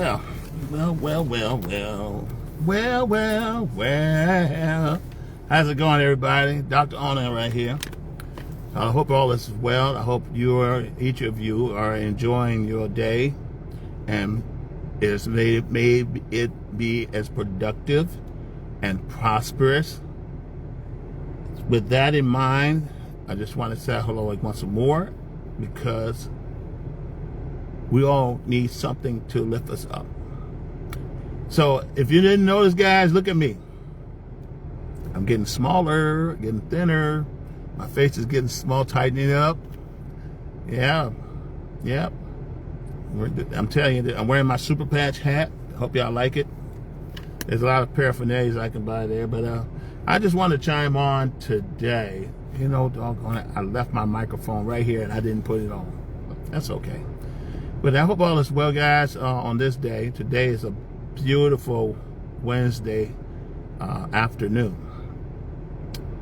Well, well. How's it going, everybody? Dr. Ona right here. I hope all is well. I hope each of you are enjoying your day, and may it be as productive and prosperous. With that in mind, I just want to say hello once more, because we all need something to lift us up. So if you didn't notice, guys, look at me. I'm getting smaller, getting thinner. My face is getting small, tightening up. Yeah. I'm telling you, I'm wearing my Super Patch hat. Hope y'all like it. There's a lot of paraphernalia I can buy there, but I just want to chime on today. You know, doggone it, I left my microphone right here and I didn't put it on. That's okay. But I hope all is well, guys, on this day. Today is a beautiful Wednesday afternoon.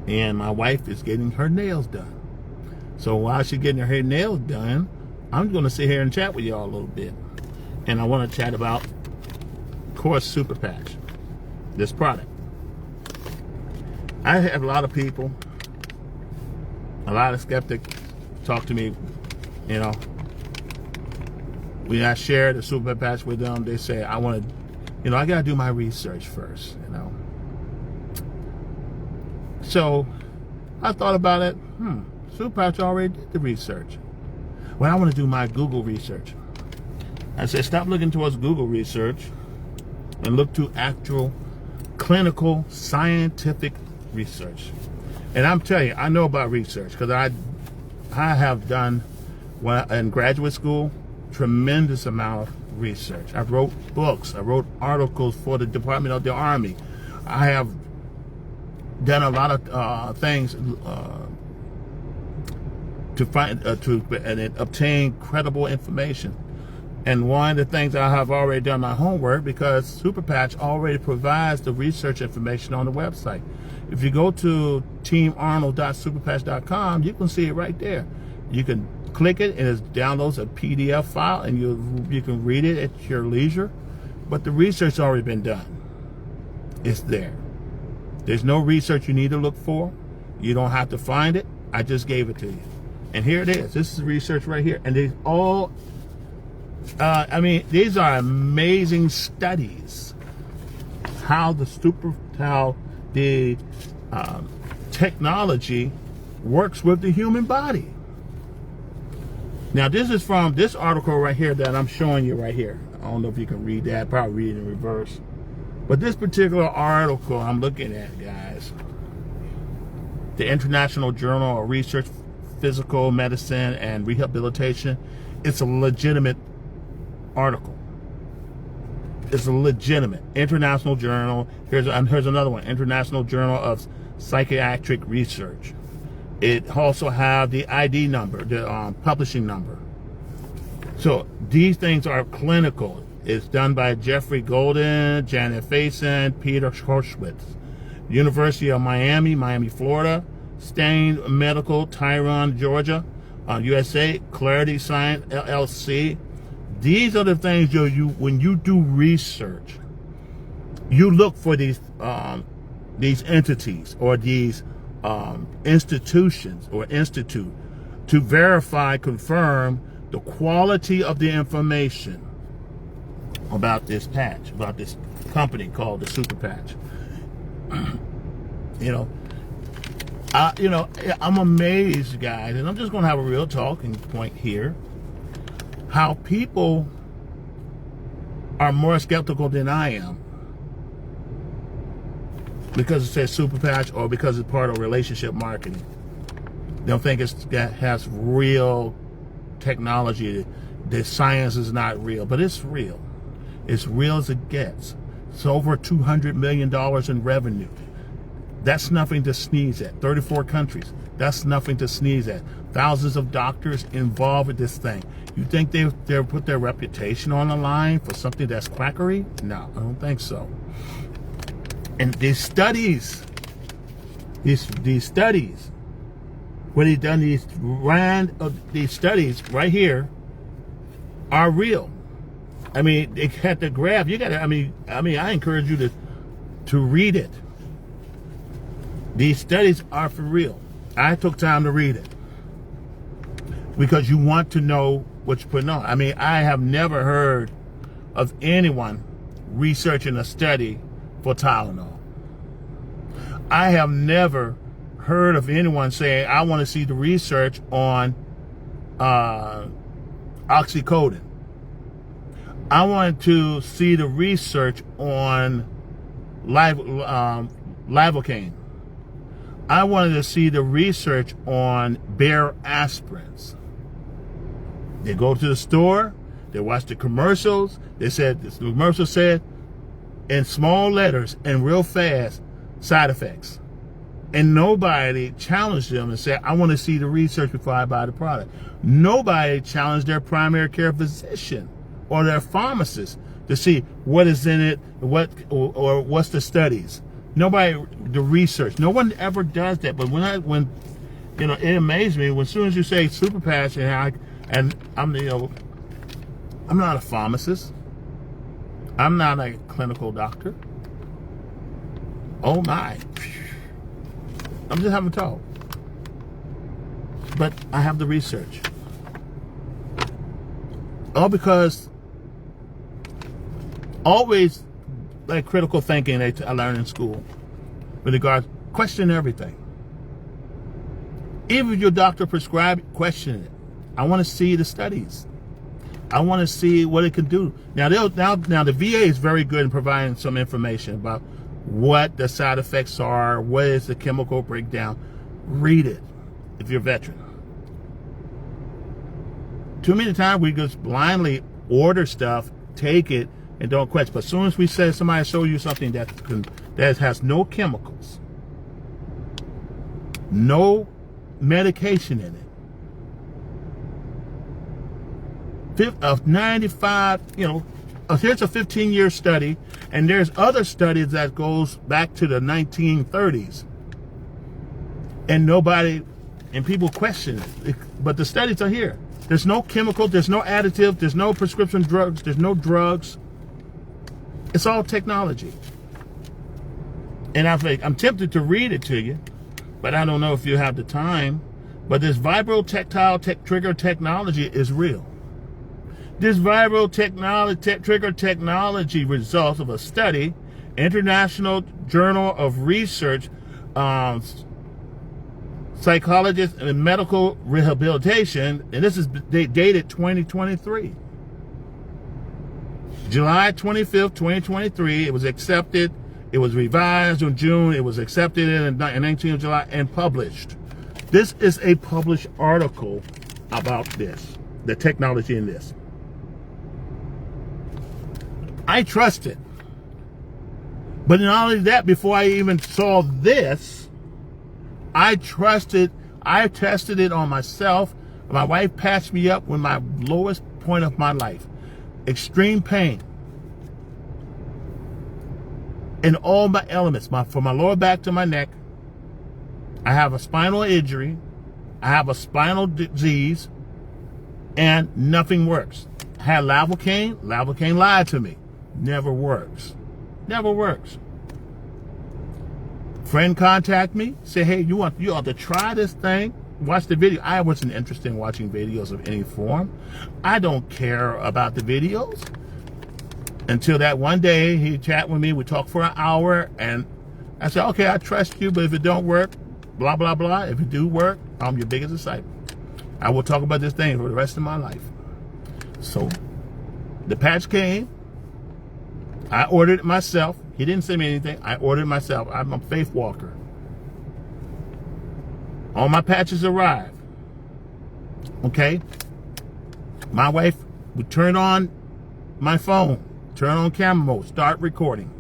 And my wife is getting her nails done. So while she's getting her nails done, I'm going to sit here and chat with y'all a little bit. And I want to chat about, of course, Super Patch, this product. I have a lot of people, a lot of skeptics talk to me, you know. When I share the Super Patch with them, they say, I want to, you know, I got to do my research first, you know. So I thought about it. Super Patch already did the research. Well, I want to do my Google research. I said, stop looking towards Google research and look to actual clinical scientific research. And I'm telling you, I know about research because I have done, in graduate school, tremendous amount of research. I wrote books. I wrote articles for the Department of the Army. I have done a lot of things to find and obtain credible information. And one of the things I have already done my homework, because Super Patch already provides the research information on the website. If you go to teamarnold.superpatch.com, you can see it right there. You can click it and it downloads a PDF file, and you can read it at your leisure. But the research has already been done. It's there. There's no research you need to look for. You don't have to find it. I just gave it to you. And here it is. This is research right here. And they all, these are amazing studies. How the technology works with the human body. Now, this is from this article right here that I'm showing you right here. I don't know if you can read that. Probably read it in reverse. But this particular article I'm looking at, guys, the International Journal of Research, Physical Medicine and Rehabilitation, it's a legitimate article. It's a legitimate International Journal. Here's another one, International Journal of Psychiatric Research. It also have the ID number, the publishing number. So these things are clinical. It's done by Jeffrey Golden, Janet Faison, Peter Horowitz. University of Miami, Florida. Stain Medical, Tyrone, Georgia. USA, Clarity Science, LLC. These are the things when you do research, you look for these entities or these institutions or institute to verify, confirm the quality of the information about this patch, about this company called the Super Patch. I'm amazed, guys, and I'm just going to have a real talking point here, how people are more skeptical than I am because it says Super Patch or because it's part of relationship marketing. They don't think it has real technology. The science is not real, but it's real. It's real as it gets. It's over $200 million in revenue. That's nothing to sneeze at. 34 countries. That's nothing to sneeze at. Thousands of doctors involved with this thing. You think they'll put their reputation on the line for something that's quackery? No, I don't think so. And these studies, when they've done these studies right here, are real. I mean, they had the graph. You got to. I encourage you to read it. These studies are for real. I took time to read it because you want to know what you're putting on. I mean, I have never heard of anyone researching a study for Tylenol. I have never heard of anyone saying, I want to see the research on oxycodone. I wanted to see the research on Lidocaine. I wanted to see the research on Bayer aspirins. They go to the store, they watch the commercials. They said, the commercial said in small letters and real fast, side effects. And nobody challenged them and said, I want to see the research before I buy the product. Nobody challenged their primary care physician or their pharmacist to see what is in it, or what's the studies. Nobody, the research. No one ever does that. But when you know, it amazed me when as soon as you say super patch, and I'm not a pharmacist. I'm not a clinical doctor. Oh my. I'm just having a talk. But I have the research. All because always like critical thinking I learned in school with regards question everything. Even if your doctor prescribed, question it. I want to see the studies. I want to see what it can do. Now the VA is very good in providing some information about what the side effects are, what is the chemical breakdown. Read it if you're a veteran. Too many times we just blindly order stuff, take it, and don't question. But as soon as we say somebody show you something that has no chemicals, no medication in it, of 95, here's a 15-year study, and there's other studies that goes back to the 1930s, and people question it. But the studies are here. There's no chemical, there's no additive, there's no prescription drugs, there's no drugs. It's all technology. And I'm tempted to read it to you, but I don't know if you have the time. But this vibrotactile trigger technology is real. This viral trigger technology results of a study, International Journal of Research, Psychologist and Medical Rehabilitation, and this is dated 2023. July 25th, 2023, it was accepted, it was revised in June, it was accepted in 19th of July and published. This is a published article about this, the technology in this. I trust it. But not only that, before I even saw this, I tested it on myself. My wife patched me up with my lowest point of my life. Extreme pain. In all my elements, from my lower back to my neck. I have a spinal injury. I have a spinal disease. And nothing works. I had Lidocaine. Lidocaine lied to me. Never works. Never works. Friend contact me, say, hey, you ought to try this thing. Watch the video. I wasn't interested in watching videos of any form. I don't care about the videos. Until that one day, he chat with me. We talked for an hour, and I said, okay, I trust you, but if it don't work, blah, blah, blah. If it do work, I'm your biggest disciple. I will talk about this thing for the rest of my life. So the patch came. I ordered it myself. He didn't send me anything. I ordered it myself. I'm a faith walker. All my patches arrived. Okay? My wife would turn on my phone, turn on camera mode, start recording.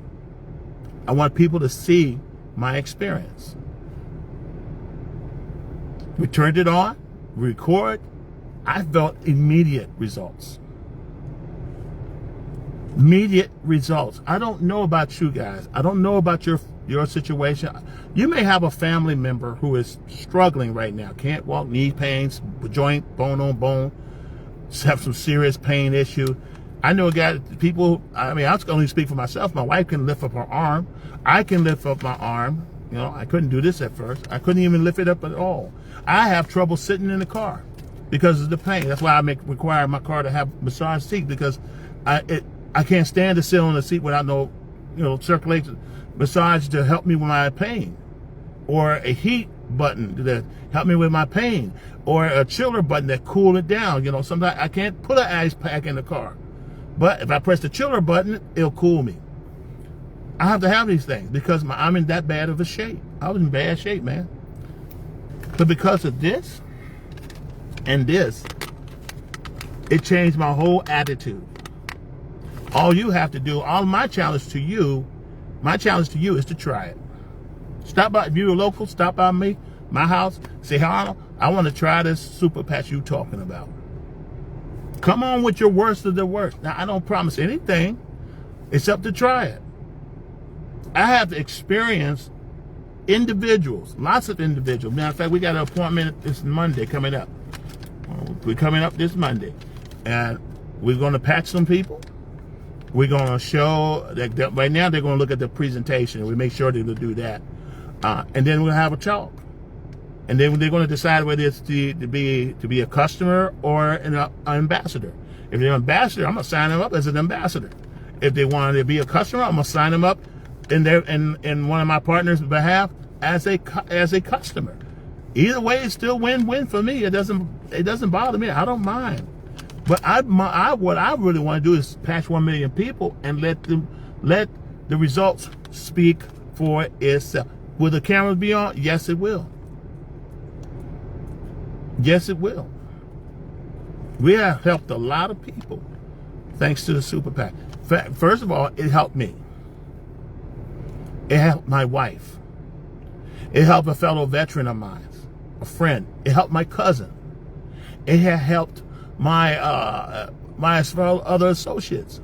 I want people to see my experience. We turned it on, record. I felt immediate results. Immediate results. I don't know about you guys. I don't know about your situation. You may have a family member who is struggling right now. Can't walk, knee pains, joint, bone on bone, have some serious pain issue. I know people, I mean, I can only speak for myself. My wife can lift up her arm. I can lift up my arm. You know, I couldn't do this at first. I couldn't even lift it up at all. I have trouble sitting in the car because of the pain. That's why I require my car to have massage seat, because I can't stand to sit on the seat without no, circulation massage to help me with my pain, or a heat button that help me with my pain, or a chiller button that cool it down. Sometimes I can't put an ice pack in the car, but if I press the chiller button, it'll cool me. I have to have these things because I'm in that bad of a shape. I was in bad shape, man. But because of this and this, it changed my whole attitude. All you have to do, my challenge to you is to try it. Stop by, if you're local, stop by my house, say, Arnold, I want to try this super patch you talking about. Come on with your worst of the worst. Now, I don't promise anything except to try it. I have experienced individuals, lots of individuals. Matter of fact, we got an appointment this Monday coming up. We're coming up this Monday, and we're going to patch some people. We're going to show that right now they're going to look at the presentation. We make sure they'll do that, and then we'll have a talk, and then they're going to decide whether it's to be a customer or an ambassador. If they're an ambassador, I'm going to sign them up as an ambassador. If they want to be a customer, I'm going to sign them up in one of my partners' behalf as a customer. Either way, it's still win-win for me. It doesn't bother me. I don't mind. But what I really want to do is patch 1 million people and let the results speak for itself. Will the cameras be on? Yes, it will. Yes, it will. We have helped a lot of people thanks to the Super PAC. First of all, it helped me. It helped my wife. It helped a fellow veteran of mine, a friend. It helped my cousin. It had helped my other associates.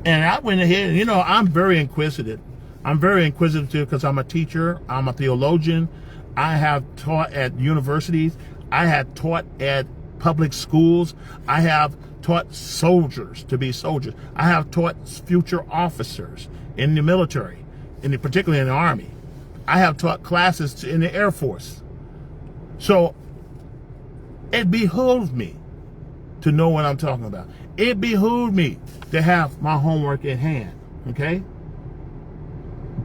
And I went ahead, and I'm very inquisitive. I'm very inquisitive because I'm a teacher. I'm a theologian. I have taught at universities. I have taught at public schools. I have taught soldiers to be soldiers. I have taught future officers in the military, particularly in the Army. I have taught classes in the Air Force. So it behooves me to know what I'm talking about. It behooved me to have my homework at hand, okay?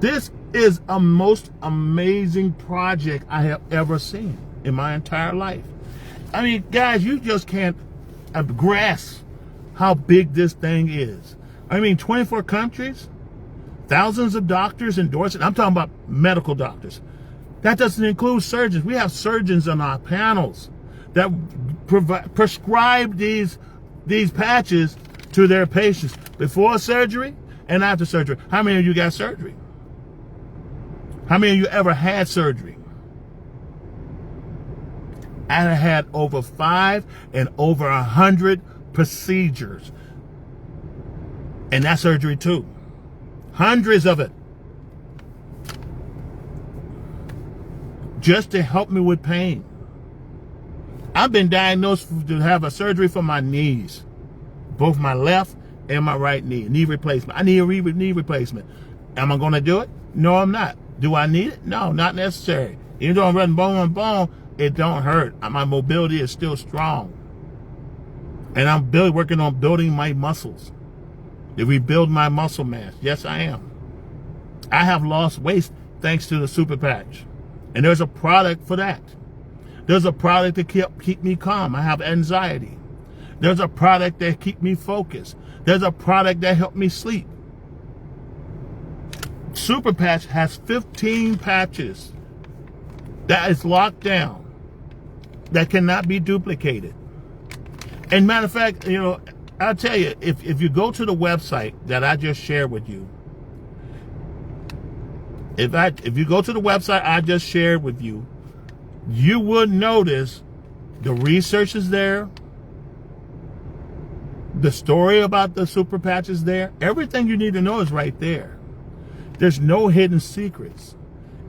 This is a most amazing project I have ever seen in my entire life. I mean, guys, you just can't grasp how big this thing is. I mean, 24 countries, thousands of doctors endorsing. I'm talking about medical doctors. That doesn't include surgeons. We have surgeons on our panels that prescribe these patches to their patients before surgery and after surgery. How many of you got surgery? How many of you ever had surgery? I had over 5 and over 100 procedures. And that surgery too. Hundreds of it. Just to help me with pain. I've been diagnosed to have a surgery for my knees. Both my left and my right knee. Knee replacement. I need a knee replacement. Am I going to do it? No, I'm not. Do I need it? No, not necessary. Even though I'm running bone on bone, it don't hurt. My mobility is still strong. And I'm working on building my muscles. To rebuild my muscle mass. Yes, I am. I have lost weight thanks to the Super Patch. And there's a product for that. There's a product to keep me calm. I have anxiety. There's a product that keep me focused. There's a product that help me sleep. Super Patch has 15 patches that is locked down, that cannot be duplicated. And matter of fact, I'll tell you, if you go to the website that I just shared with you, if you go to the website I just shared with you, you would notice the research is there, the story about the Super Patch is there. Everything you need to know is right there. There's no hidden secrets.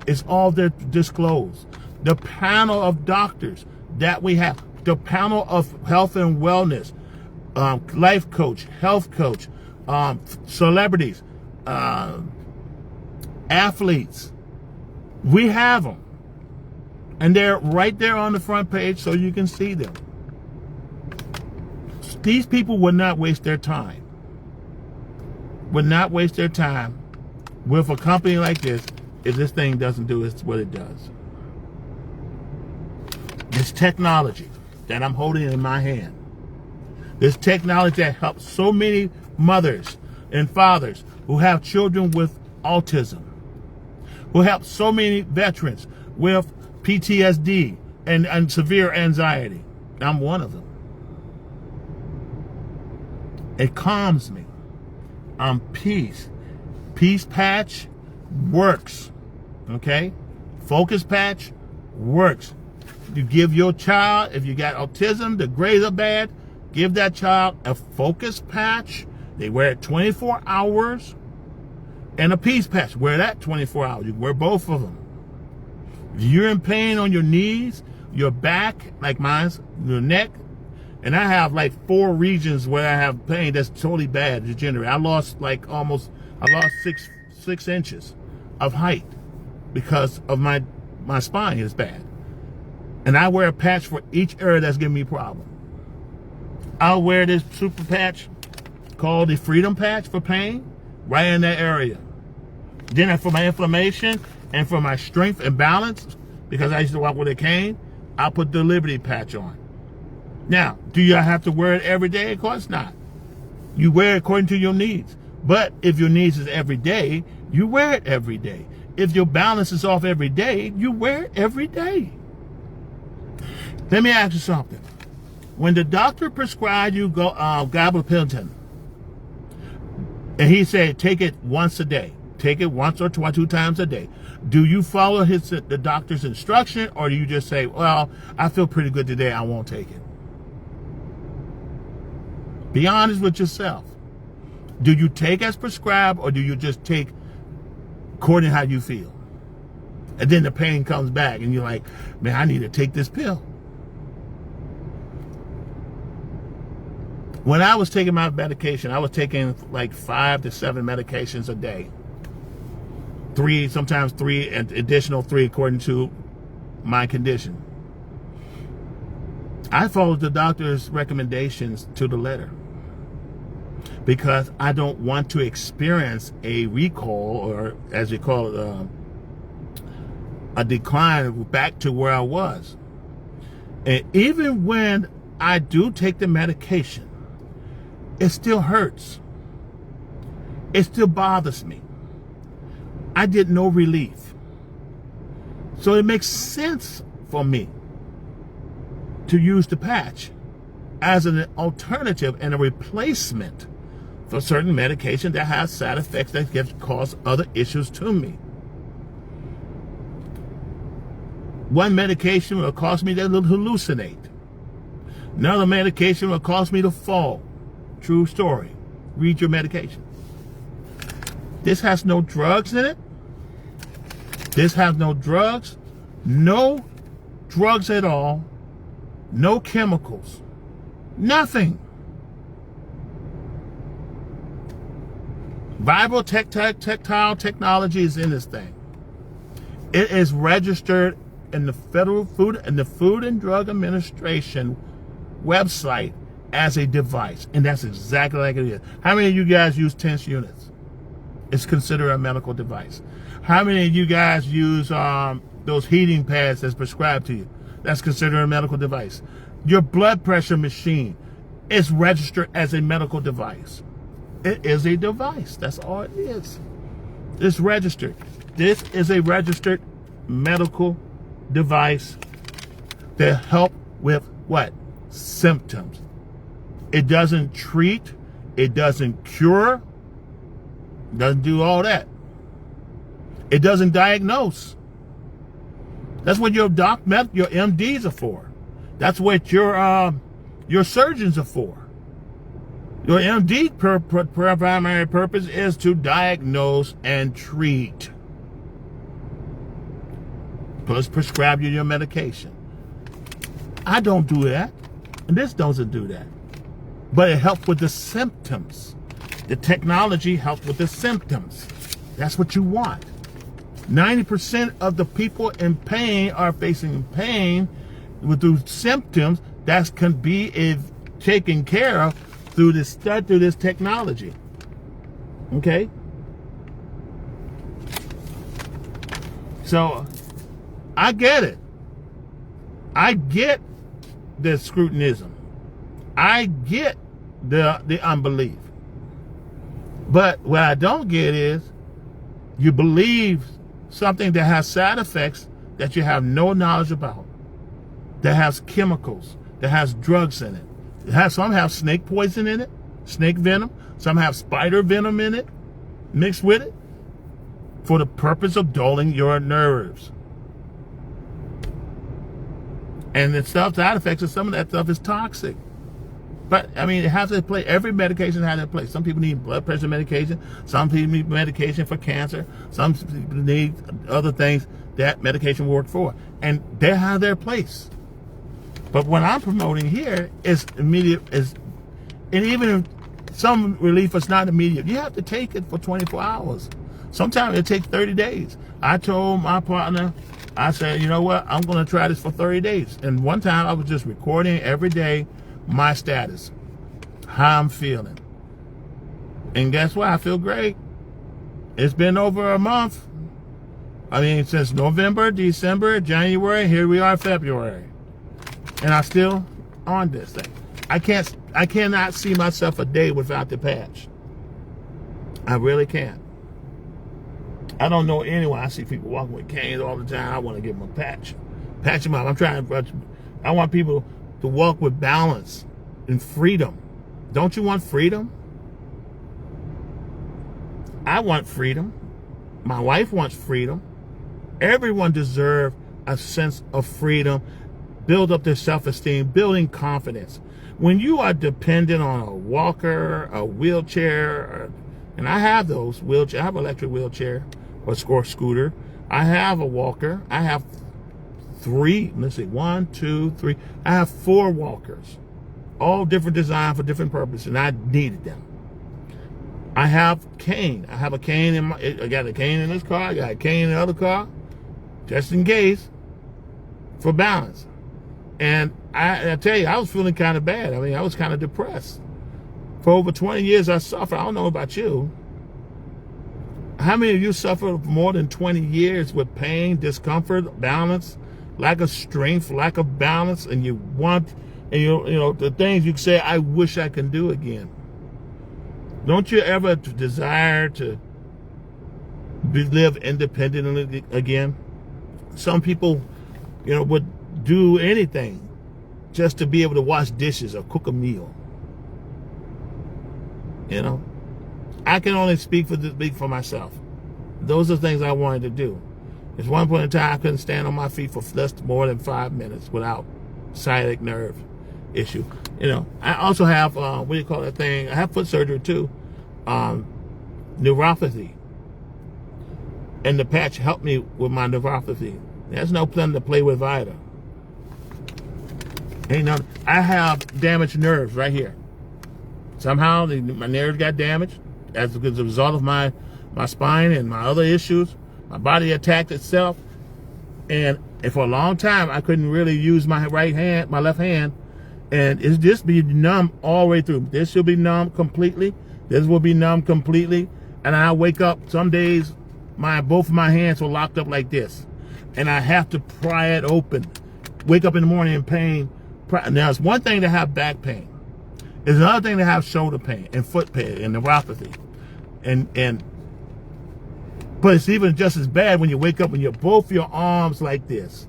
It's all there disclosed. The panel of doctors that we have, the panel of health and wellness, life coach, health coach, celebrities, athletes. We have them. And they're right there on the front page so you can see them. These people would not waste their time. Would not waste their time with a company like this if this thing doesn't do what it does. This technology that I'm holding in my hand. This technology that helps so many mothers and fathers who have children with autism. Who helps so many veterans with PTSD and severe anxiety. I'm one of them. It calms me. I'm peace. Peace patch works. Okay? Focus patch works. You give your child, if you got autism, the grades are bad, give that child a focus patch. They wear it 24 hours. And a peace patch. Wear that 24 hours. You wear both of them. If you're in pain on your knees, your back, like mine's, your neck, and I have like 4 regions where I have pain that's totally bad, degenerate. I lost 6 inches of height because of my spine is bad. And I wear a patch for each area that's giving me a problem. I'll wear this super patch called the Freedom Patch for pain, right in that area. Then for my inflammation and for my strength and balance, because I used to walk with a cane, I'll put the Liberty Patch on. Now, do you have to wear it every day? Of course not. You wear it according to your needs. But if your needs is every day, you wear it every day. If your balance is off every day, you wear it every day. Let me ask you something. When the doctor prescribed you gabapentin, and he said take it once a day, take it once or 2 times a day, do you follow the doctor's instruction, or do you just say, well, I feel pretty good today, I won't take it? Be honest with yourself. Do you take as prescribed, or do you just take according to how you feel? And then the pain comes back and you're like, man, I need to take this pill. When I was taking my medication, I was taking like 5 to 7 medications a day. 3, sometimes 3, and additional 3 according to my condition. I followed the doctor's recommendations to the letter because I don't want to experience a recall, or as you call it, a decline back to where I was. And even when I do take the medication, it still hurts. It still bothers me. I get no relief. So it makes sense for me to use the patch as an alternative and a replacement for certain medication that has side effects that can cause other issues to me. One medication will cause me to hallucinate. Another medication will cause me to fall. True story. Read your medication. This has no drugs in it. This has no drugs. No drugs at all. No chemicals. Nothing. Viable tactile technology is in this thing. It is registered in the Food and Drug Administration website as a device, and that's exactly like it is. How many of you guys use tense units? It's considered a medical device. How many of you guys use those heating pads that's prescribed to you? That's considered a medical device. Your blood pressure machine is registered as a medical device. It is a device. That's all it is. It's registered. This is a registered medical device to help with what? Symptoms. It doesn't treat. It doesn't cure. Doesn't do all that. It doesn't diagnose. That's what your your MDs are for. That's what your surgeons are for. Your MD primary purpose is to diagnose and treat. Plus prescribe you your medication. I don't do that. And this doesn't do that. but it helps with the symptoms. The technology helps with the symptoms. That's what you want. 90% of the people in pain are facing pain with those symptoms that can be taken care of through this technology. Okay? So, I get it. I get the scrutinism. I get the unbelief. But what I don't get is you believe something that has side effects that you have no knowledge about, that has chemicals, that has drugs in it. Some have snake poison in it, snake venom. Some have spider venom in it, mixed with it, for the purpose of dulling your nerves. And the side effects of some of that stuff is toxic. But, I mean, it has to play. Every medication has a place. Some people need blood pressure medication. Some people need medication for cancer. Some people need other things that medication work for. And they have their place. But what I'm promoting here is immediate. And even if some relief is not immediate, you have to take it for 24 hours. Sometimes it takes 30 days. I told my partner, I said, you know what? I'm going to try this for 30 days. And one time I was just recording every day my status, how I'm feeling. And guess what? I feel great. It's been over a month. I mean, since November, December, January, here we are, February. And I'm still on this thing. I cannot see myself a day without the patch. I really can't. I don't know anyone. I see people walking with canes all the time. I want to give them a patch. Patch them up. I want people to walk with balance and freedom. Don't you want freedom? I want freedom. My wife wants freedom. Everyone deserves a sense of freedom, build up their self-esteem, building confidence. When you are dependent on a walker, a wheelchair, and I have those wheelchair, I have an electric wheelchair or scooter. I have a walker. I have three, let's see, 1, 2, 3. I have 4 walkers, all different design for different purposes, and I needed them. I have cane. I have a cane I got a cane in this car. I got a cane in the other car, just in case, for balance. And I tell you, I was feeling kind of bad. I mean, I was kind of depressed. For over 20 years, I suffered. I don't know about you. How many of you suffer more than 20 years with pain, discomfort, balance, lack of strength, lack of balance, and you want, and you know the things you say, I wish I can do again. Don't you ever desire to live independently again? Some people, would do anything just to be able to wash dishes or cook a meal. I can only speak for myself. Those are things I wanted to do. At one point in time, I couldn't stand on my feet for less more than 5 minutes without sciatic nerve issue. I also have, what do you call that thing? I have foot surgery too, neuropathy. And the patch helped me with my neuropathy. There's no plan to play with either. I have damaged nerves right here. Somehow my nerves got damaged as a result of my spine and my other issues. My body attacked itself, and for a long time I couldn't really use my left hand, and it's just be numb all the way through. This will be numb completely. This will be numb completely, and I wake up some days, both of my hands were locked up like this, and I have to pry it open. Wake up in the morning in pain. Now it's one thing to have back pain. It's another thing to have shoulder pain and foot pain and neuropathy, but it's even just as bad when you wake up and you're both your arms like this.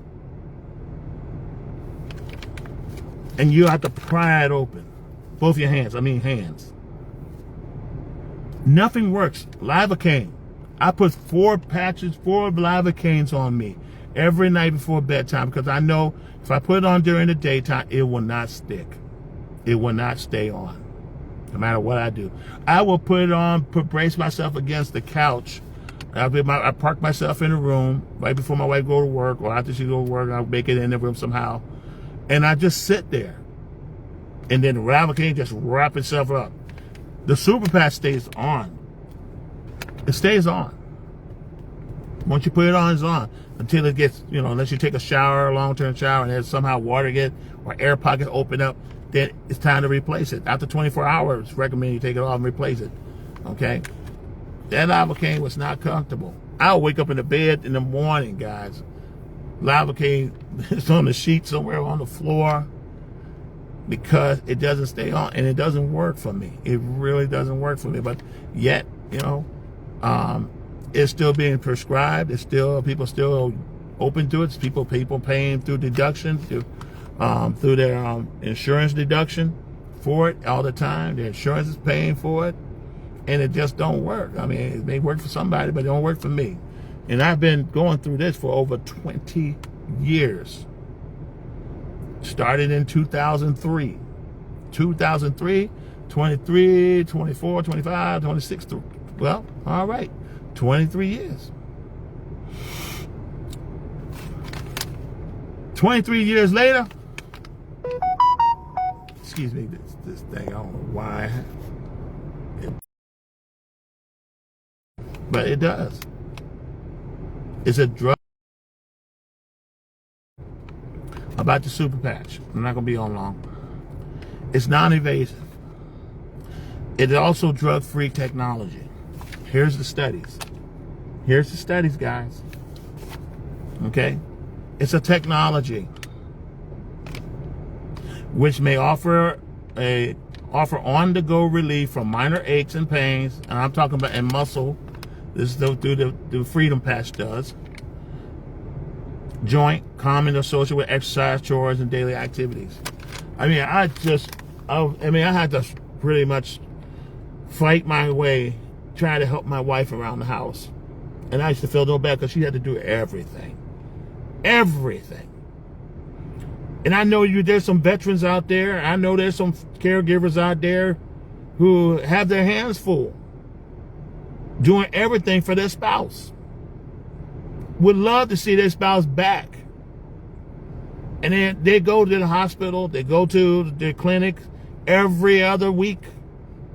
And you have to pry it open. Both your hands, hands. Nothing works. Lidocaine. I put 4 Lidocaines on me every night before bedtime because I know if I put it on during the daytime, it will not stick. It will not stay on, no matter what I do. I will put it on, brace myself against the couch. I park myself in a room right before my wife go to work, or after she go to work, I'll make it in the room somehow. And I just sit there And then the Lavocaine just wrap itself up. The super patch stays on. It stays on. Once you put it on, it's on. Until it gets, unless you take a shower, a long-term shower, and then somehow water get or air pocket open up, then it's time to replace it. After 24 hours, recommend you take it off and replace it. Okay? That Lavocaine was not comfortable. I'll wake up in the bed in the morning, guys. Lavocaine is on the sheet somewhere on the floor because it doesn't stay on, and it doesn't work for me. It really doesn't work for me. But yet, it's still being prescribed. It's still, people still open to it. People paying through deduction, through their insurance deduction for it all the time. Their insurance is paying for it, and it just don't work. I mean, it may work for somebody, but it don't work for me. And I've been going through this for over 20 years. Started in 2003. 2003, 23, 24, 25, 26. Well, all right. 23 years. 23 years later, excuse me, this thing, I don't know why. But it does. It's a drug. About the super patch. I'm not going to be on long. It's non-invasive. It is also drug-free technology. Here's the studies. Here's the studies, guys. Okay? It's a technology which may offer on-the-go relief from minor aches and pains, and I'm talking about in muscle. This is the Freedom Patch does. Joint, calming associated with exercise, chores, and daily activities. I mean, I had to pretty much fight my way trying to help my wife around the house. And I used to feel no bad because she had to do everything. Everything. And I know there's some veterans out there. I know there's some caregivers out there who have their hands full doing everything for their spouse. Would love to see their spouse back. And then they go to the hospital, they go to the clinic every other week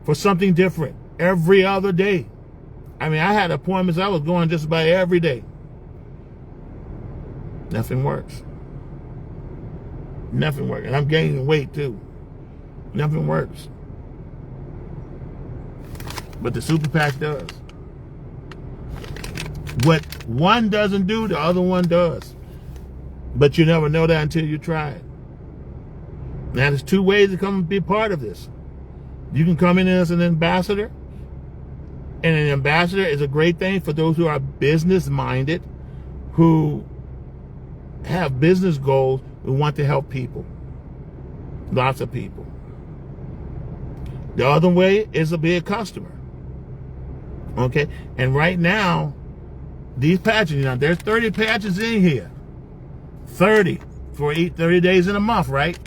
for something different. Every other day. I mean, I had appointments I was going just about every day. Nothing works. Nothing works. And I'm gaining weight too. Nothing works. But the super patch does. What one doesn't do, the other one does. But you never know that until you try it. Now, there's two ways to come and be part of this. You can come in as an ambassador. And an ambassador is a great thing for those who are business-minded, who have business goals, who want to help people. Lots of people. The other way is to be a customer. Okay? And right now, these patches, there's 30 patches in here. 30 for 30 days in a month, right?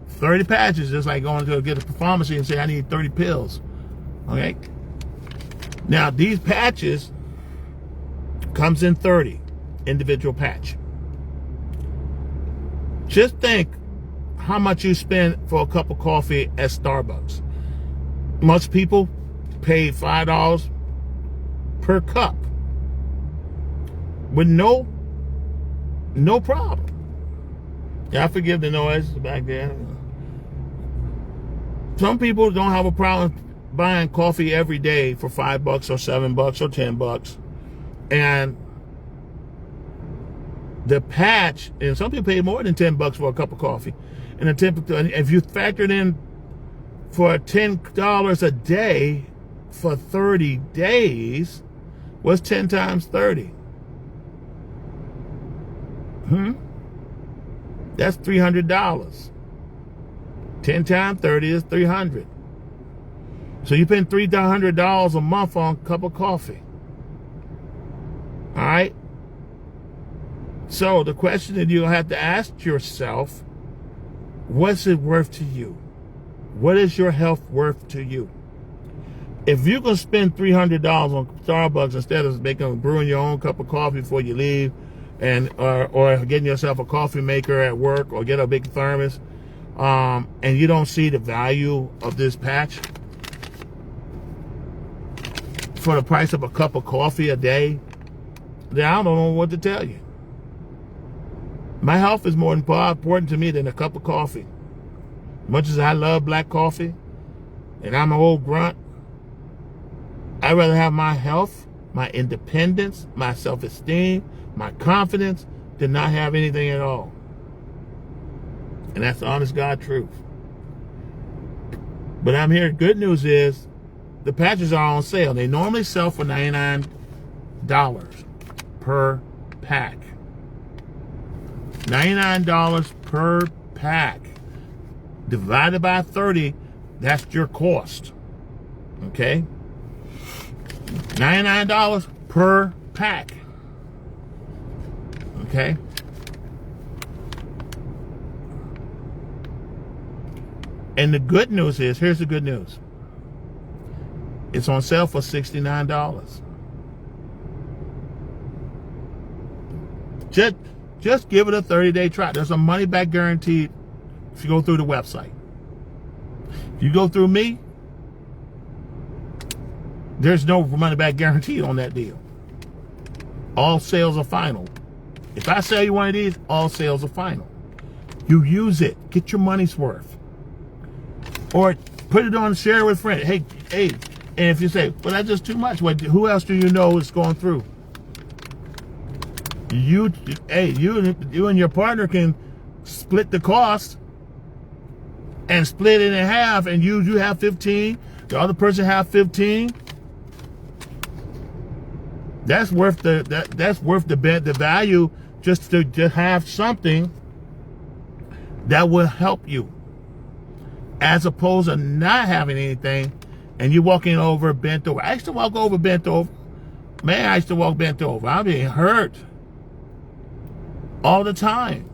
30 patches, just like going to get a pharmacy and say, I need 30 pills. Okay? Now, these patches comes in 30 individual patch. Just think how much you spend for a cup of coffee at Starbucks. Most people pay $5 per cup with no problem. Yeah, I forgive the noise back there. Some people don't have a problem buying coffee every day for $5 or $7 or $10. And the patch, and some people pay more than $10 for a cup of coffee. And if you factored in for $10 a day for 30 days, what's 10 times 30? That's $300. 10 times 30 is $300. So you spend $300 a month on a cup of coffee. All right? So the question that you'll have to ask yourself, what's it worth to you? What is your health worth to you? If you can spend $300 on Starbucks instead of brewing your own cup of coffee before you leave, and or getting yourself a coffee maker at work, or get a big thermos, and you don't see the value of this patch for the price of a cup of coffee a day, then I don't know what to tell you. My health is more important to me than a cup of coffee. Much as I love black coffee, and I'm an old grunt, I'd rather have my health, my independence, my self-esteem, my confidence, than not have anything at all. And that's the honest God truth. But I'm here. Good news is the patches are on sale. They normally sell for $99 per pack. $99 per pack. Divided by 30, that's your cost. Okay? $99 per pack. Okay? And the good news is, here's the good news. It's on sale for $69. Just give it a 30-day try. There's a money-back guarantee if you go through the website. If you go through me, there's no money-back guarantee on that deal. All sales are final. If I sell you one of these, all sales are final. You use it. Get your money's worth. Or put it on, share with friends. Hey, and if you say, well, that's just too much, who else do you know is going through? You and your partner can split the cost and split it in half, and you have 15, the other person have 15. That's worth the value, just to have something that will help you, as opposed to not having anything and you walking over bent over. I used to walk over bent over. Man, I used to walk bent over. I'm being hurt all the time,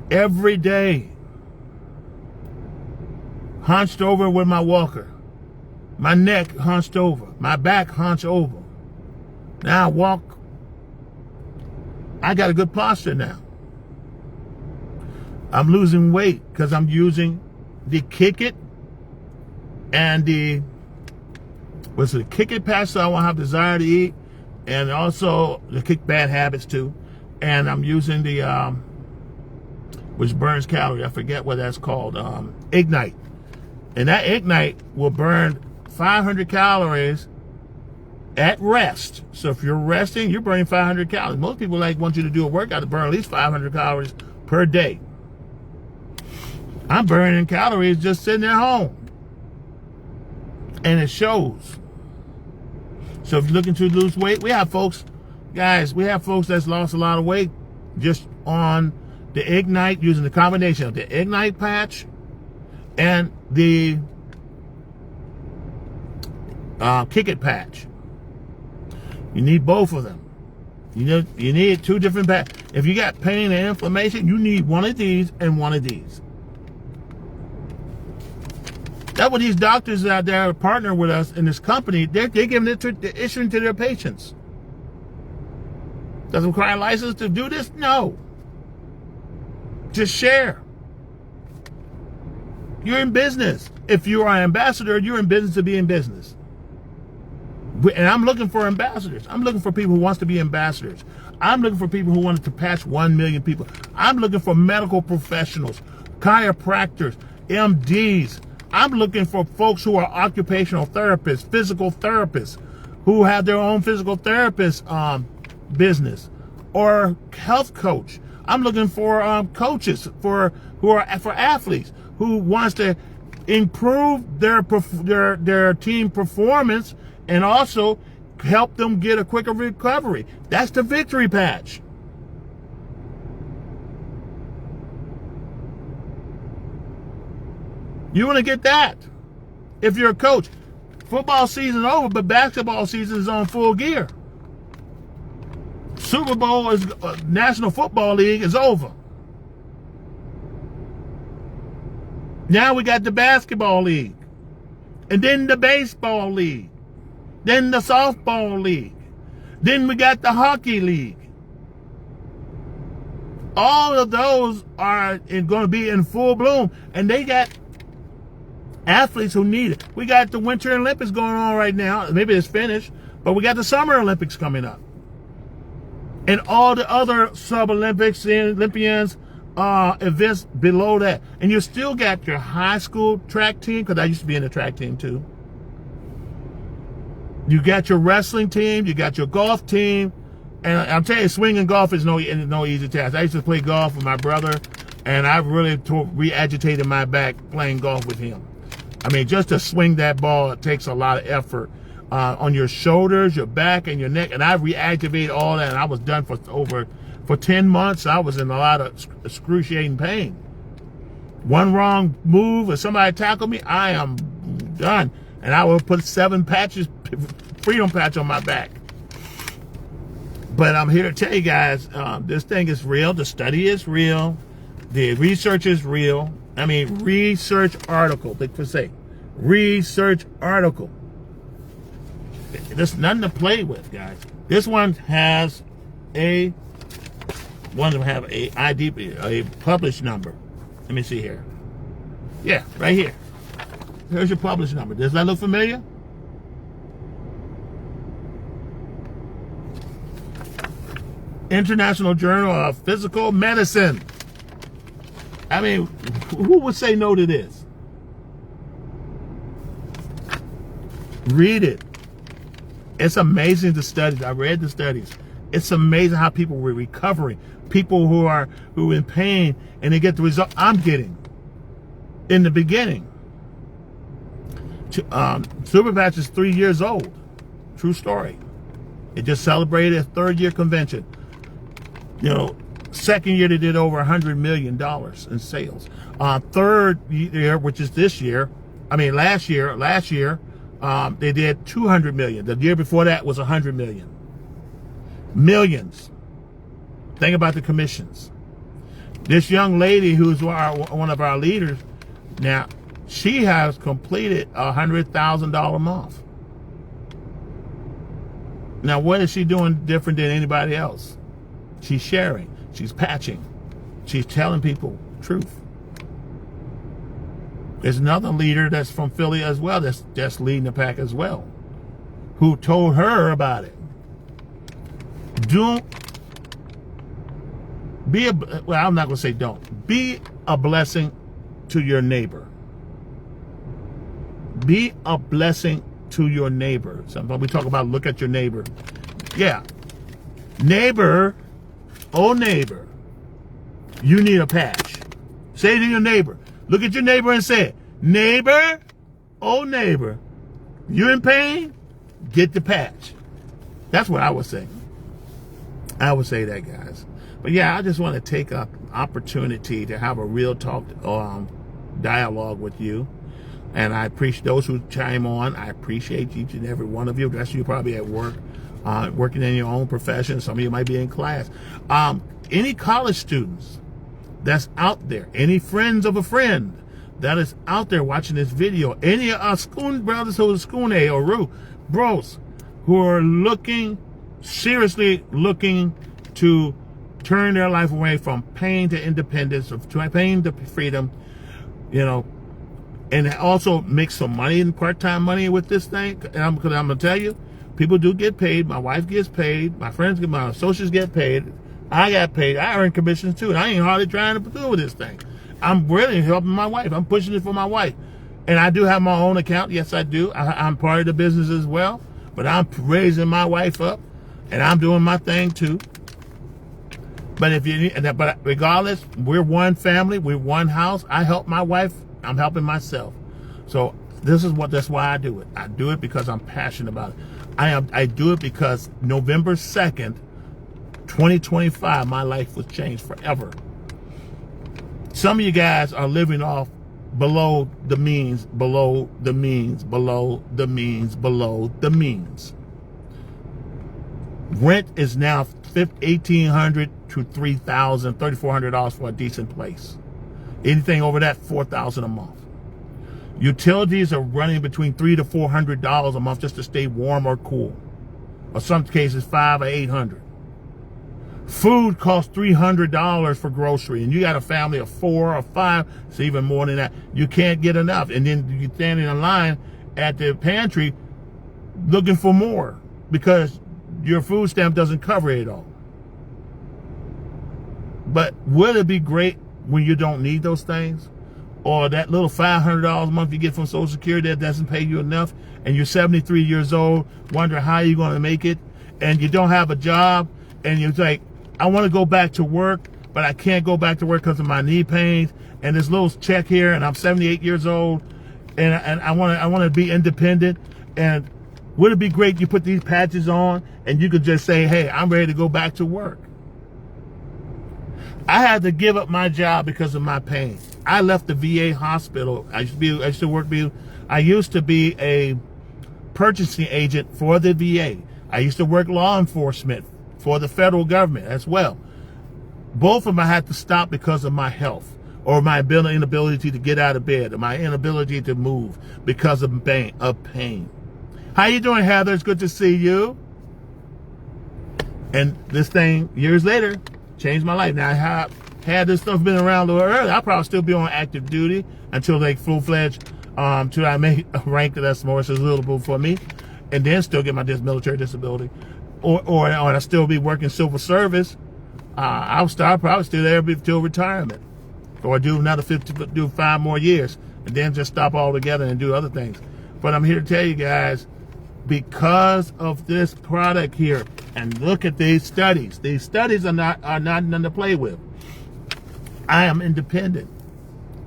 every day, hunched over with my walker, my neck hunched over, my back hunched over. Now I walk, I got a good posture now. I'm losing weight because I'm using the Kick It and the Kick It patch, so I won't have desire to eat, and also the Kick Bad Habits too. And I'm using the which burns calories. I forget what that's called. Ignite, and that Ignite will burn 500 calories at rest. So if you're resting, you're burning 500 calories. Most people want you to do a workout to burn at least 500 calories per day. I'm burning calories just sitting at home, and it shows. So if you're looking to lose weight, we have folks that's lost a lot of weight just on the Ignite, using the combination of the Ignite patch and the Kick It patch. You need both of them. You need two different patches. If you got pain and inflammation, you need one of these and one of these. That's what these doctors out there partner with us in this company. They're giving it to issuing to their patients. Does it require a license to do this? No. Just share. You're in business. If you are an ambassador, you're in business to be in business. And I'm looking for ambassadors. I'm looking for people who wants to be ambassadors. I'm looking for people who wanted to patch 1 million people. I'm looking for medical professionals, chiropractors, MDs. I'm looking for folks who are occupational therapists, physical therapists, who have their own physical therapist business, or health coach. I'm looking for coaches for athletes who wants to improve their team performance and also help them get a quicker recovery. That's the Victory Patch. You want to get that if you're a coach. Football season over, but basketball season is on full gear. Super Bowl is National Football League is over. Now we got the basketball league, and then the baseball league, then the softball league, then we got the hockey league. All of those are going to be in full bloom, and they got athletes who need it. We got the Winter Olympics going on right now. Maybe it's finished, but we got the Summer Olympics coming up. And all the other sub-Olympics and Olympians events below that. And you still got your high school track team, because I used to be in the track team too. You got your wrestling team, you got your golf team. And I'm telling you, swinging golf is no easy task. I used to play golf with my brother, and I really re-agitated my back playing golf with him. I mean, just to swing that ball, it takes a lot of effort on your shoulders, your back, and your neck. And I reactivated all that, and I was done for 10 months. I was in a lot of excruciating pain. One wrong move, or somebody tackled me, I am done. And I will put 7 patches, freedom patch on my back. But I'm here to tell you guys, this thing is real. The study is real. The research is real. I mean, research article. They could say, research article. There's nothing to play with, guys. This one has a ID, a published number. Let me see here. Yeah, right here. Here's your published number. Does that look familiar? International Journal of Physical Medicine. I mean, who would say no to this? Read it. It's amazing, the studies. I read the studies. It's amazing how people were recovering. People who are in pain, and they get the result I'm getting in the beginning. Superpatch is 3 years old. True story. It just celebrated its 3rd year convention. You know, 2nd year they did over $100 million in sales. 3rd year, which is this year, last year, they did 200 million. The year before that was 100 million. Millions. Think about the commissions. This young lady who's one of our leaders, now, she has completed $100,000 a month. Now, what is she doing different than anybody else? She's sharing. She's patching. She's telling people truth. There's another leader that's from Philly as well, that's leading the pack as well, who told her about it. I'm not going to say don't. Be a blessing to your neighbor. Be a blessing to your neighbor. Sometimes we talk about look at your neighbor. Yeah. Neighbor, oh neighbor, you need a patch. Say to your neighbor. Look at your neighbor and say, neighbor, oh neighbor, you in pain? Get the patch. That's what I would say. I would say that, guys. But yeah, I just want to take an opportunity to have a real talk, dialogue with you. And I appreciate those who chime on. I appreciate each and every one of you. That's you probably at work, working in your own profession. Some of you might be in class. Any college students that's out there, any friends of a friend that is out there watching this video, any of our school brothers who are Skune or Rue bros who are seriously looking to turn their life away from pain to independence, of pain to freedom, and also make some money and part-time money with this thing. Because I'm going to tell you, people do get paid. My wife gets paid. My friends, my associates get paid. I got paid. I earn commissions too, and I ain't hardly trying to do with this thing. I'm really helping my wife. I'm pushing it for my wife. And I do have my own account. Yes, I do. I'm part of the business as well. But I'm raising my wife up, and I'm doing my thing too. But but regardless, we're one family. We're one house. I help my wife. I'm helping myself. So that's why I do it. I do it because I'm passionate about it. I do it because November 2nd, 2025, my life was changed forever. Some of you guys are living off below the means, below the means, below the means, below the means. Rent is now $1,800 to $3,000, $3,400 for a decent place. Anything over that, $4,000 a month. Utilities are running between $300 to $400 a month just to stay warm or cool. Or some cases, $500 or $800. Food costs $300 for grocery, and you got a family of 4 or 5, it's even more than that. You can't get enough, and then you stand in a line at the pantry looking for more because your food stamp doesn't cover it all. But would it be great when you don't need those things? Or that little $500 a month you get from Social Security that doesn't pay you enough, and you're 73 years old, wondering how you're going to make it, and you don't have a job, and you're like, I want to go back to work, but I can't go back to work because of my knee pains, and this little check here, and I'm 78 years old, and I want to be independent. And would it be great you put these patches on, and you could just say, hey, I'm ready to go back to work? I had to give up my job because of my pain. I left the VA hospital. I used to be a purchasing agent for the VA. I used to work law enforcement for the federal government as well. Both of them I had to stop because of my health, or my inability to get out of bed, or my inability to move because of pain. How you doing, Heather? It's good to see you. And this thing, years later, changed my life. Now, had this stuff been around a little earlier, I'd probably still be on active duty until they full-fledged, till I make a rank that's more suitable for me, and then still get my military disability. Or I'd still be working civil service. I'll probably still there till retirement. Or do 5 more years, and then just stop altogether and do other things. But I'm here to tell you guys, because of this product here, and look at these studies. These studies are not nothing to play with. I am independent,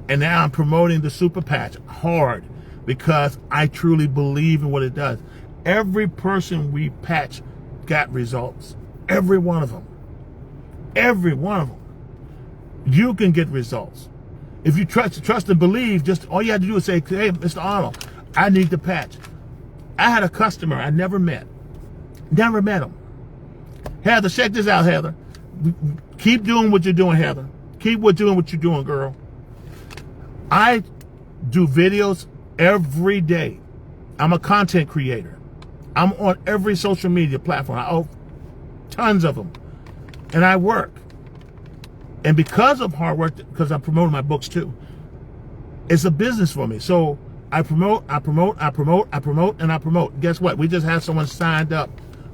and now I'm promoting the Super Patch hard because I truly believe in what it does. Every person we patch got results. Every one of them. Every one of them. You can get results. If you trust and believe, just all you have to do is say, hey, Mr. Arnold, I need the patch. I had a customer I never met. Never met him. Heather, check this out, Heather. Keep doing what you're doing, Heather. Keep doing what you're doing, girl. I do videos every day. I'm a content creator. I'm on every social media platform. I own tons of them. And I work. And because of hard work, because I'm promoting my books too, it's a business for me. So I promote. Guess what? We just had someone signed up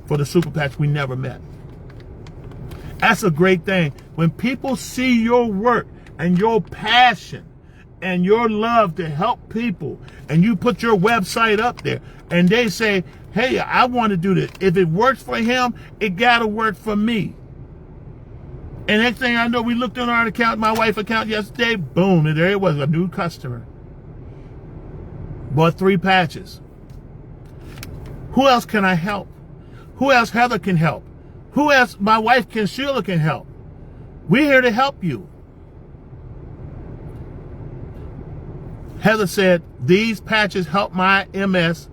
for the Super Patch we never met. That's a great thing. When people see your work and your passion and your love to help people, and you put your website up there, and they say, hey, I want to do this. If it works for him, it got to work for me. And next thing I know, we looked on our account, my wife's account yesterday, boom, and there it was, a new customer. Bought 3 patches. Who else can I help? Who else Heather can help? Who else my wife Sheila can help? We're here to help you. Heather said, these patches help my MS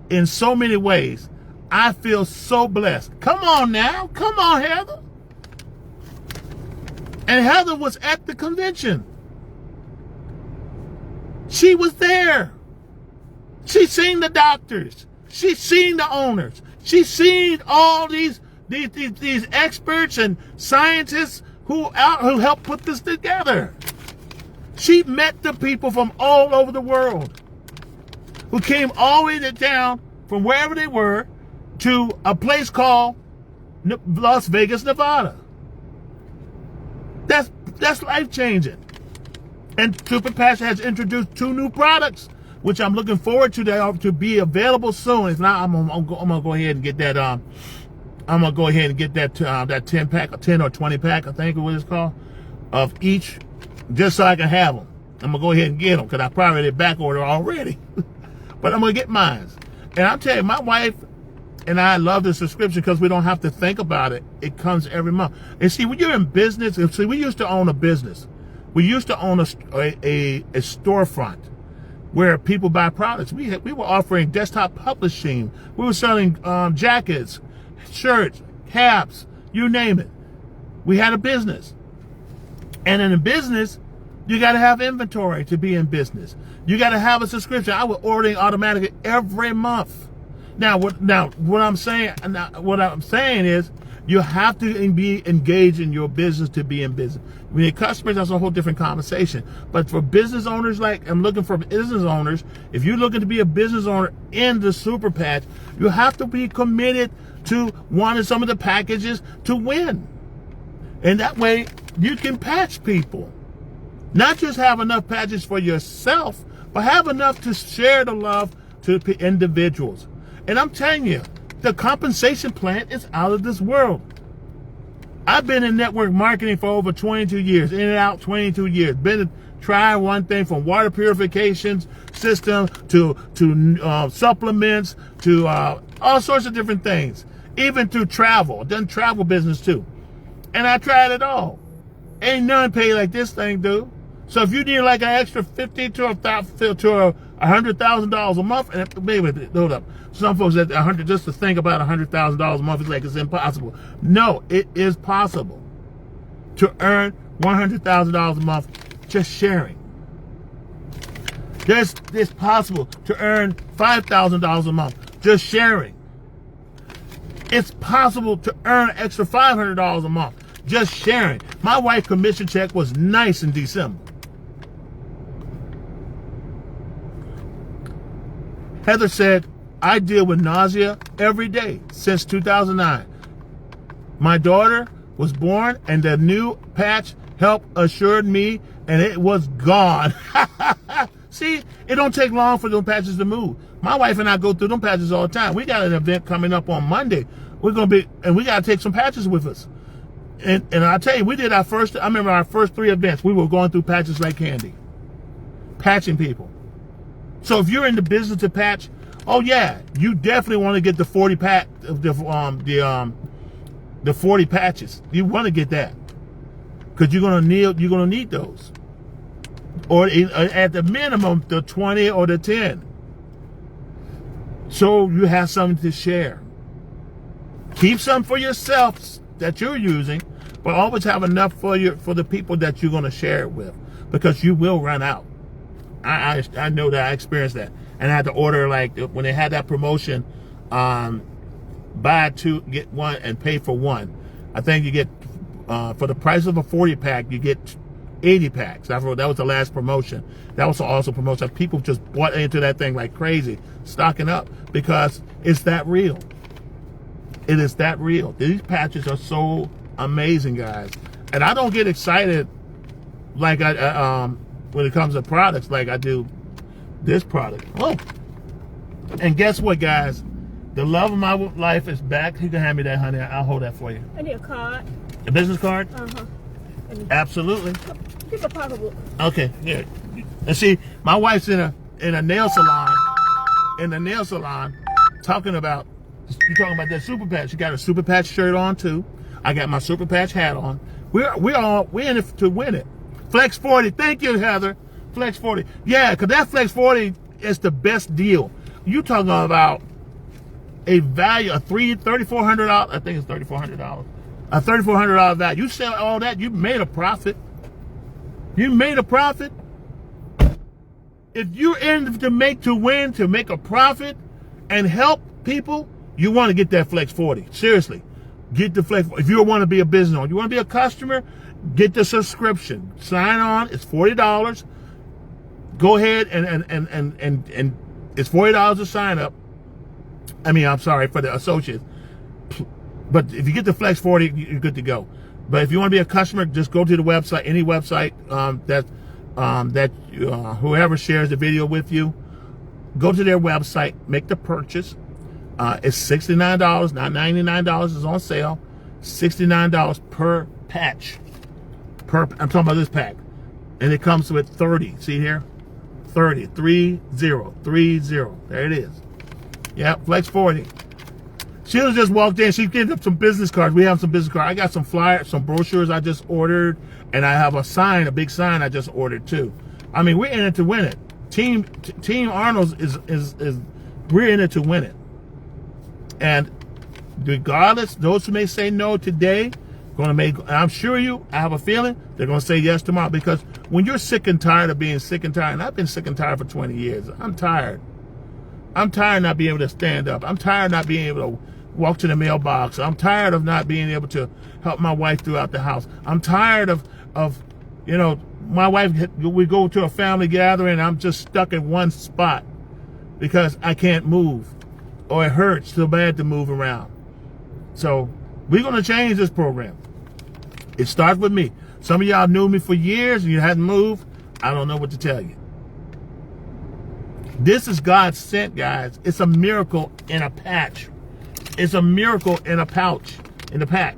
in so many ways. I feel so blessed. Come on now. Come on, Heather. And Heather was at the convention. She was there. She seen the doctors. She seen the owners. She seen all these experts and scientists who helped put this together. She met the people from all over the world who came all the way to town from wherever they were to a place called Las Vegas, Nevada. That's life-changing. And Super Patch has introduced 2 new products, which I'm looking forward to be available soon. If not, I'm gonna go ahead and get that. I'm gonna go ahead and get that 10-pack, 10 or 20-pack, I think is what it's called, of each, just so I can have them. I'm gonna go ahead and get them because I probably did back order already, but I'm gonna get mine. And I'll tell you, my wife and I love the subscription because we don't have to think about it. It comes every month. And see, when you're in business, and see, we used to own a business. We used to own a storefront where people buy products. We were offering desktop publishing. We were selling jackets, shirts, caps, you name it. We had a business. And in a business, you got to have inventory to be in business. You got to have a subscription. I was ordering automatically every month. What I'm saying is, You have to be engaged in your business to be in business. When your customers, that's a whole different conversation. But for business owners, like I'm looking for business owners, if you're looking to be a business owner in the Super Patch, you have to be committed to wanting some of the packages to win. And that way you can patch people. Not just have enough patches for yourself, but have enough to share the love to individuals. And I'm telling you, the compensation plan is out of this world. I've been in network marketing for over 22 years, in and out 22 years. Been trying one thing from water purification system to supplements to all sorts of different things. Even through travel. I've done travel business too. And I tried it all. Ain't none pay like this thing, dude. So if you need like an extra $50,000 to $100,000 a month, and maybe hold up. Some folks at 100 just to think about $100,000 a month is like it's impossible. No, it is possible to earn $100,000 a month just sharing. It's possible to earn $5,000 a month just sharing. It's possible to earn an extra $500 a month just sharing. My wife's commission check was nice in December. Heather said, I deal with nausea every day since 2009. My daughter was born and the new patch help assured me and it was gone. See, it don't take long for those patches to move. My wife and I go through them patches all the time. We got an event coming up on Monday. We got to take some patches with us. And I'll tell you, I remember our first 3 events, we were going through patches like candy. Patching people. So if you're in the business to patch, oh yeah, you definitely want to get the 40 pack of the 40 patches. You want to get that because you're gonna need those, or at the minimum the 20 or the 10. So you have something to share. Keep some for yourself that you're using, but always have enough for the people that you're gonna share it with, because you will run out. I know that. I experienced that. And I had to order, like, when they had that promotion, buy 2, get 1, and pay for 1. I think you get, for the price of a 40 pack, you get 80 packs. That was the last promotion. That was also promotion. People just bought into that thing like crazy, stocking up, because it's that real. It is that real. These patches are so amazing, guys. And I don't get excited like when it comes to products like I do this product. Oh, and guess what, guys? The love of my life is back. You can hand me that, honey. I'll hold that for you. I need a card. A business card? Uh-huh. Absolutely. Here's a pocketbook. Okay, yeah. And see, my wife's in a nail salon. Talking about, you're talking about that Super Patch. She got a Super Patch shirt on too. I got my Super Patch hat on. We're in it to win it. Flex 40. Thank you, Heather. Flex 40. Yeah, because that Flex 40 is the best deal. You talking about a value of $3,400. I think it's $3,400. A $3,400 value. You sell all that, you made a profit. You made a profit. If you're in to make a profit and help people, you want to get that Flex 40. Seriously. Get the Flex 40. If you want to be a business owner, you want to be a customer, get the subscription. Sign on. It's $40. Go ahead and it's $40 to sign up. I mean, I'm sorry, for the associates. But if you get the Flex 40, you're good to go. But if you want to be a customer, just go to the website, any website whoever shares the video with you, go to their website, make the purchase. It's $69, not $99. It's on sale. $69 per patch. I'm talking about this pack. And it comes with 30. See here? 30. 30. There it is. Yep, Flex 40. Sheila just walked in. She gave up some business cards. We have some business cards. I got some flyers, some brochures I just ordered. And I have a sign, a big sign I just ordered too. I mean, we're in it to win it. Team Arnold's is we're in it to win it. And regardless, those who may say no today, I'm sure I have a feeling they're going to say yes tomorrow. Because when you're sick and tired of being sick and tired, and I've been sick and tired for 20 years, I'm tired. I'm tired of not being able to stand up. I'm tired of not being able to walk to the mailbox. I'm tired of not being able to help my wife throughout the house. I'm tired of you know, my wife, we go to a family gathering and I'm just stuck in one spot because I can't move, or it hurts so bad to move around. So we're going to change this program. It starts with me. Some of y'all knew me for years and you hadn't moved. I don't know what to tell you. This is God sent, guys. It's a miracle in a patch. It's a miracle in a pouch, in a pack.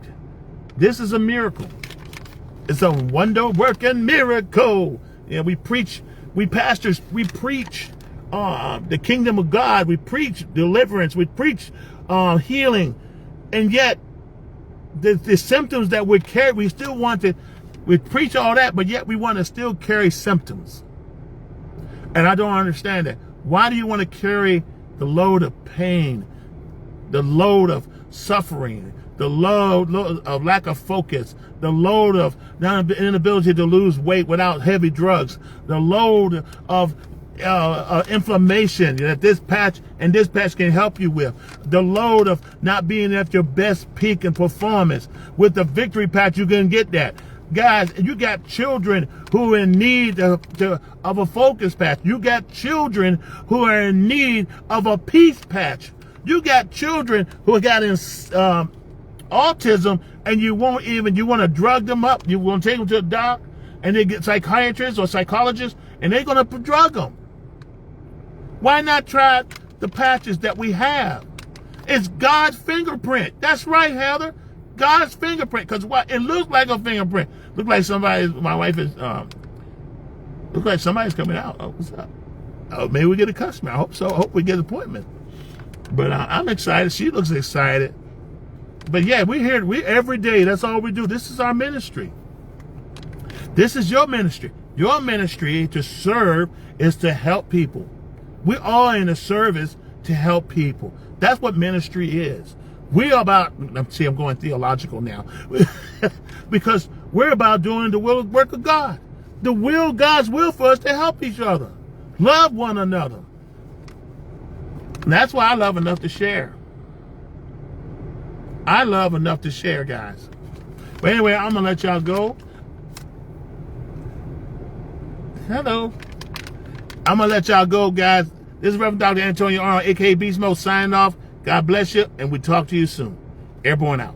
This is a miracle. It's a wonder-working miracle. Yeah, we preach, we pastors, we preach the kingdom of God. We preach deliverance. We preach healing. And yet, the symptoms that we carry, we still want to, we preach all that, but yet we want to still carry symptoms. And I don't understand that. Why do you want to carry the load of pain, the load of suffering, the load of lack of focus, the load of inability to lose weight without heavy drugs, the load of inflammation that this patch can help you with, the load of not being at your best peak and performance? With the victory patch, you can get that. Guys, you got children who are in need of a focus patch. You got children who are in need of a peace patch. You got children who got autism, and you want to drug them up. You want to take them to a doc, and they get psychiatrists or psychologists, and they're going to drug them. Why not try the patches that we have? It's God's fingerprint. That's right, Heather. God's fingerprint. Because what? It looks like a fingerprint. Look like somebody, my wife is, look like somebody's coming out. Oh, what's up? Oh, maybe we get a customer. I hope so. I hope we get an appointment. But I'm excited. She looks excited. But yeah, we're here every day. That's all we do. This is our ministry. This is your ministry. Your ministry to serve is to help people. We're all in a service to help people. That's what ministry is. We're about, see, I'm going theological now, because we're about doing the work of God. God's will for us to help each other, love one another. And that's why I love enough to share. I love enough to share, guys. But anyway, I'm going to let y'all go. Hello. I'm going to let y'all go, guys. This is Reverend Dr. Antonio Arnold, a.k.a. Beast Mode, signing off. God bless you, and we talk to you soon. Airborne out.